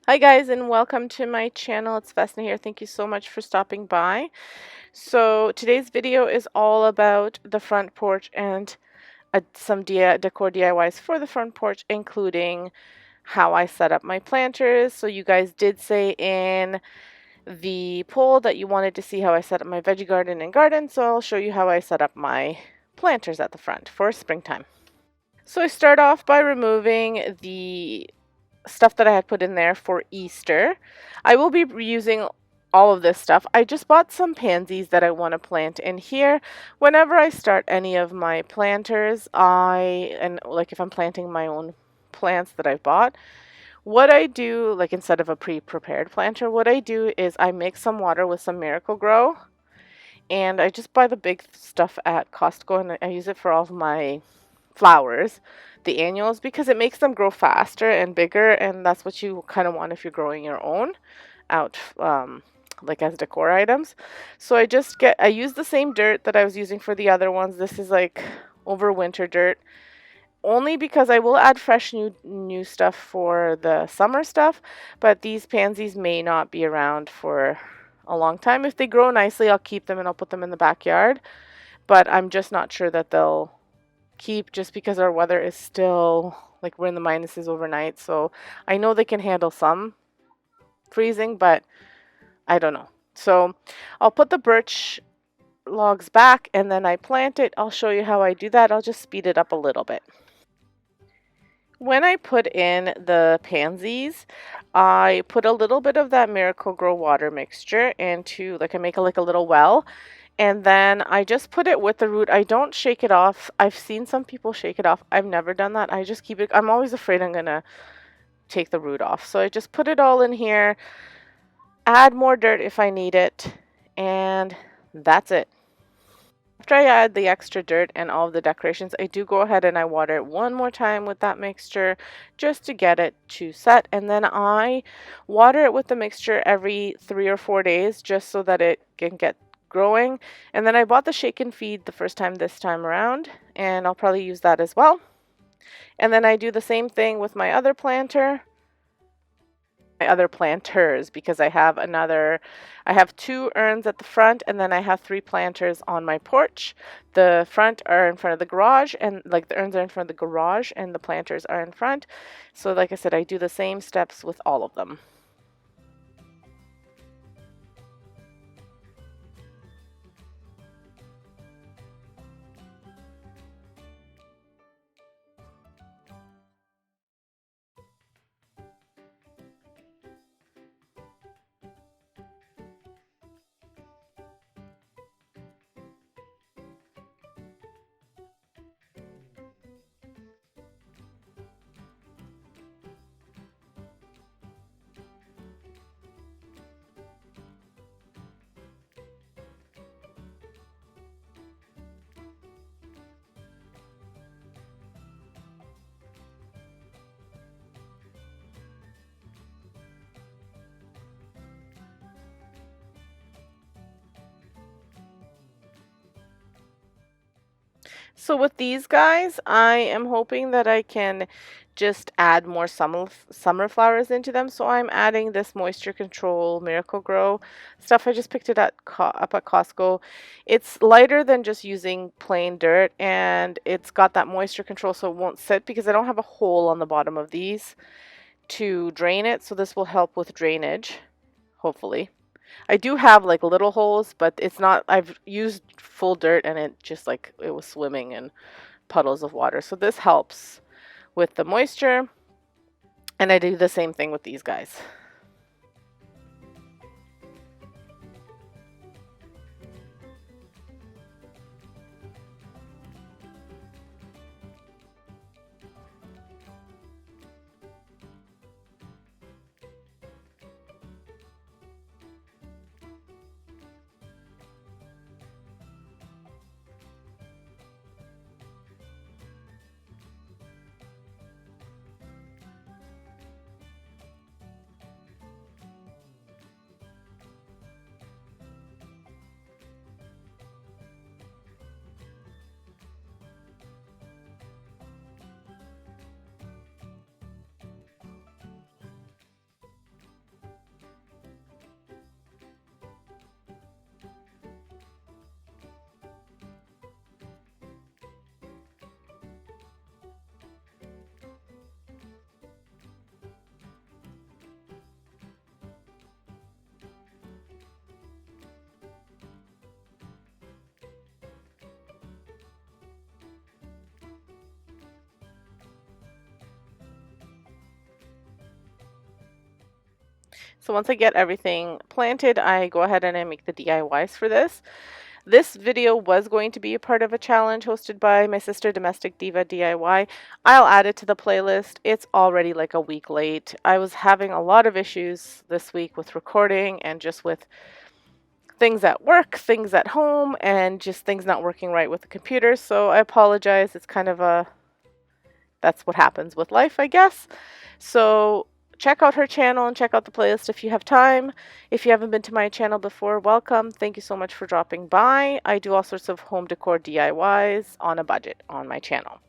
Hi guys, and welcome to my channel. It's Vesna here. Thank you so much for stopping by. So today's video is all about the front porch and some decor DIYs for the front porch, including how I set up my planters. So you guys did say in the poll that you wanted to see how I set up my veggie garden and garden, so I'll show you how I set up my planters at the front for springtime. So I start off by removing the stuff that I had put in there for Easter. I will be reusing all of this stuff. I just bought some pansies that I want to plant in here. Whenever I start any of my planters, like if I'm planting my own plants that I've bought, what I do, like instead of a pre-prepared planter, what I do is I mix some water with some Miracle-Gro, and I just buy the big stuff at Costco, and I use it for all of my flowers, the annuals, because it makes them grow faster and bigger, and that's what you kind of want if you're growing your own out, like as decor items. So I use the same dirt that I was using for the other ones. This is like overwinter dirt, only because I will add fresh new stuff for the summer stuff, but these pansies may not be around for a long time. If they grow nicely, I'll keep them and I'll put them in the backyard, but I'm just not sure that they'll keep, just because our weather is still like we're in the minuses overnight. So I know they can handle some freezing, but I don't know. So I'll put the birch logs back and then I plant it. I'll show you how I do that. I'll just speed it up a little bit. When I put in the pansies, I put a little bit of that Miracle-Gro water mixture into, like, I make like a little well, and then I just put it with the root. I don't shake it off. I've seen some people shake it off. I've never done that. I just keep it. I'm always afraid I'm gonna take the root off. So I just put it all in here, add more dirt if I need it, and that's it. After I add the extra dirt and all of the decorations, I do go ahead and I water it one more time with that mixture just to get it to set. And then I water it with the mixture every 3 or 4 days just so that it can get growing. And then I bought the shake and feed the first time this time around, and I'll probably use that as well. And then I do the same thing with my other planter. My other planters, because I have 2 urns at the front, and then I have 3 planters on my porch. The front are in front of the garage, and like the urns are in front of the garage and the planters are in front. So like I said, I do the same steps with all of them. So with these guys, I am hoping that I can just add more summer flowers into them. So I'm adding this moisture control Miracle-Gro stuff. I just picked it up at Costco. It's lighter than just using plain dirt, and it's got that moisture control so it won't sit, because I don't have a hole on the bottom of these to drain it. So this will help with drainage, hopefully. I do have like little holes, but it's not, I've used full dirt and it just like it was swimming in puddles of water. So this helps with the moisture, and I do the same thing with these guys. So once I get everything planted, I go ahead and I make the DIYs for this. This video was going to be a part of a challenge hosted by my sister Domestic Diva DIY. I'll add it to the playlist. It's already like a week late. I was having a lot of issues this week with recording and just with things at work, things at home, and just things not working right with the computer. So I apologize. It's kind of that's what happens with life, I guess. So check out her channel and check out the playlist if you have time. If you haven't been to my channel before, welcome. Thank you so much for dropping by. I do all sorts of home decor DIYs on a budget on my channel.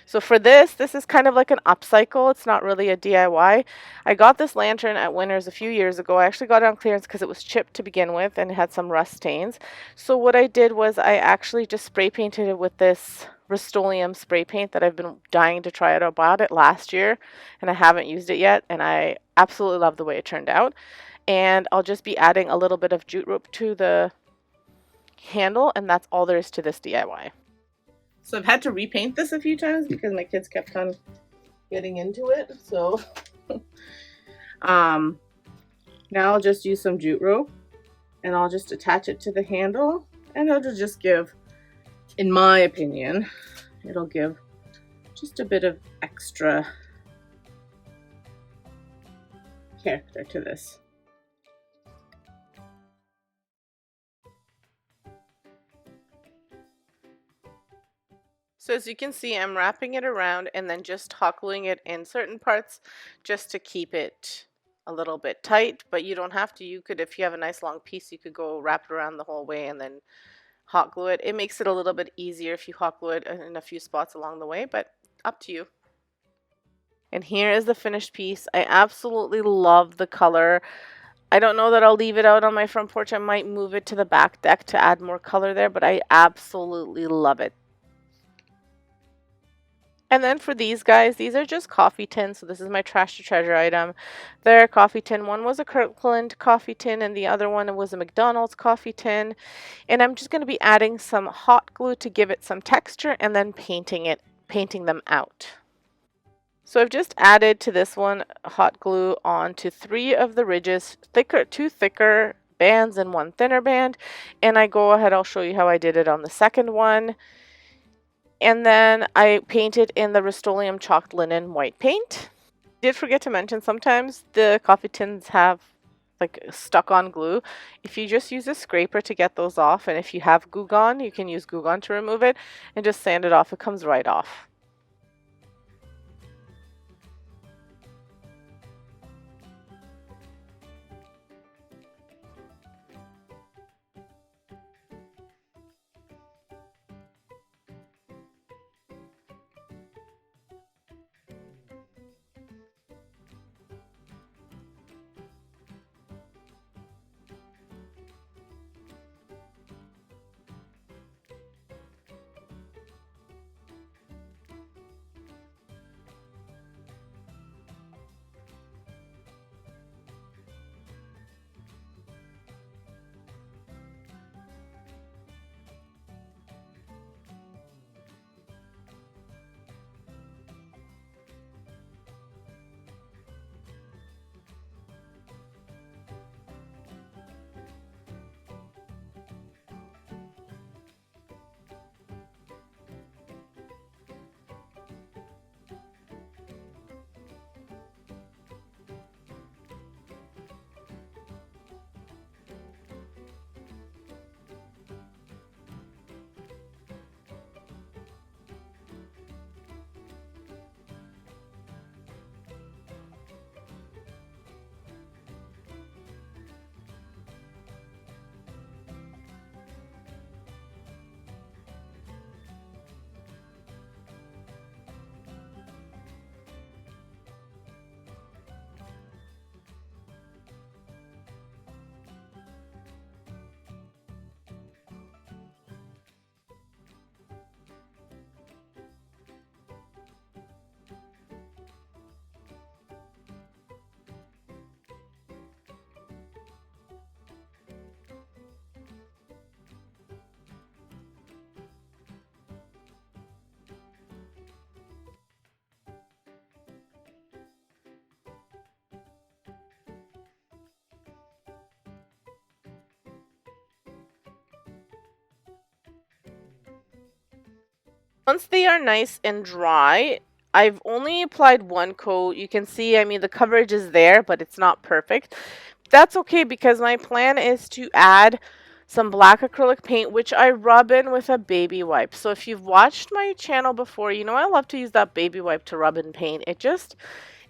So for this is kind of like an upcycle. It's not really a DIY. I got this lantern at Winners a few years ago. I actually got it on clearance because it was chipped to begin with and it had some rust stains. So what I did was I actually just spray painted it with this Rust-Oleum spray paint that I've been dying to try out. I bought it last year and I haven't used it yet, and I absolutely love the way it turned out. And I'll just be adding a little bit of jute rope to the handle, and that's all there is to this DIY. So I've had to repaint this a few times because my kids kept on getting into it. So now I'll just use some jute rope and I'll just attach it to the handle, and it'll just give, in my opinion, it'll give just a bit of extra character to this. So as you can see, I'm wrapping it around and then just hot gluing it in certain parts just to keep it a little bit tight, but you don't have to. You could, if you have a nice long piece, you could go wrap it around the whole way and then hot glue it. It makes it a little bit easier if you hot glue it in a few spots along the way, but up to you. And here is the finished piece. I absolutely love the color. I don't know that I'll leave it out on my front porch. I might move it to the back deck to add more color there, but I absolutely love it. And then for these guys, these are just coffee tins. So this is my trash to treasure item. They're a coffee tin. One was a Kirkland coffee tin and the other one was a McDonald's coffee tin. And I'm just going to be adding some hot glue to give it some texture and then painting them out. So I've just added to this one hot glue onto 3 of the ridges, 2 thicker bands and 1 thinner band. And I go ahead, I'll show you how I did it on the second one. And then I painted in the Rust-Oleum chalked linen white paint. Did forget to mention, sometimes the coffee tins have like stuck on glue. If you just use a scraper to get those off, and if you have Goo Gone, you can use Goo Gone to remove it and just sand it off. It comes right off. Once they are nice and dry, I've only applied one coat. You can see, I mean, the coverage is there, but it's not perfect. That's okay because my plan is to add some black acrylic paint, which I rub in with a baby wipe. So if you've watched my channel before, you know I love to use that baby wipe to rub in paint. It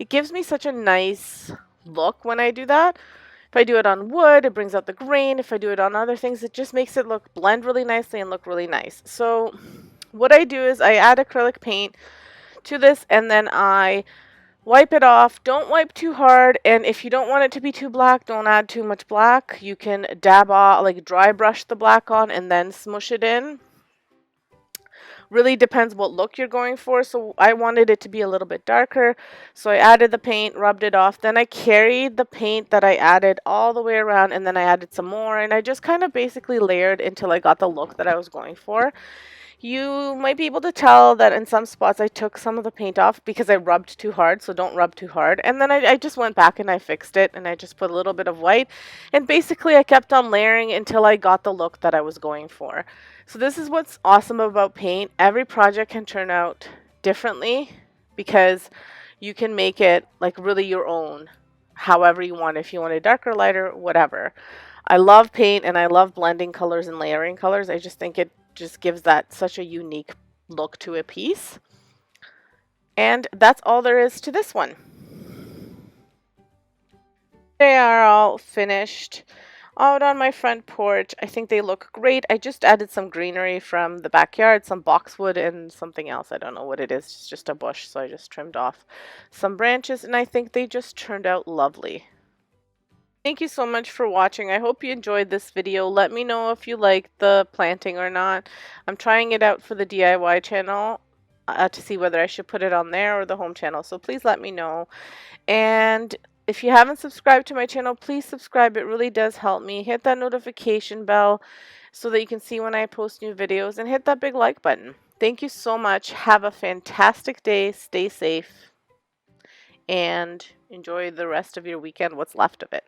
gives me such a nice look when I do that. If I do it on wood, it brings out the grain. If I do it on other things, it just makes it blend really nicely and look really nice. So what I do is I add acrylic paint to this and then I wipe it off. Don't wipe too hard, and if you don't want it to be too black, don't add too much black. You can dab off, like dry brush the black on and then smush it in. Really depends what look you're going for. So I wanted it to be a little bit darker. So I added the paint, rubbed it off. Then I carried the paint that I added all the way around, and then I added some more, and I just kind of basically layered until I got the look that I was going for. You might be able to tell that in some spots I took some of the paint off because I rubbed too hard, so don't rub too hard. And then I just went back and I fixed it, and I just put a little bit of white. And basically I kept on layering until I got the look that I was going for. So this is what's awesome about paint. Every project can turn out differently because you can make it like really your own, however you want. If you want a darker, lighter, whatever. I love paint and I love blending colors and layering colors. I just think it just gives that such a unique look to a piece. And that's all there is to this one. They are all finished out on my front porch. I think they look great. I just added some greenery from the backyard, some boxwood and something else. I don't know what it is. It's just a bush, so I just trimmed off some branches, and I think they just turned out lovely. Thank you so much for watching. I hope you enjoyed this video. Let me know if you like the planting or not. I'm trying it out for the DIY channel to see whether I should put it on there or the home channel. So please let me know. And if you haven't subscribed to my channel, please subscribe. It really does help me. Hit that notification bell so that you can see when I post new videos, and hit that big like button. Thank you so much. Have a fantastic day. Stay safe and enjoy the rest of your weekend, what's left of it.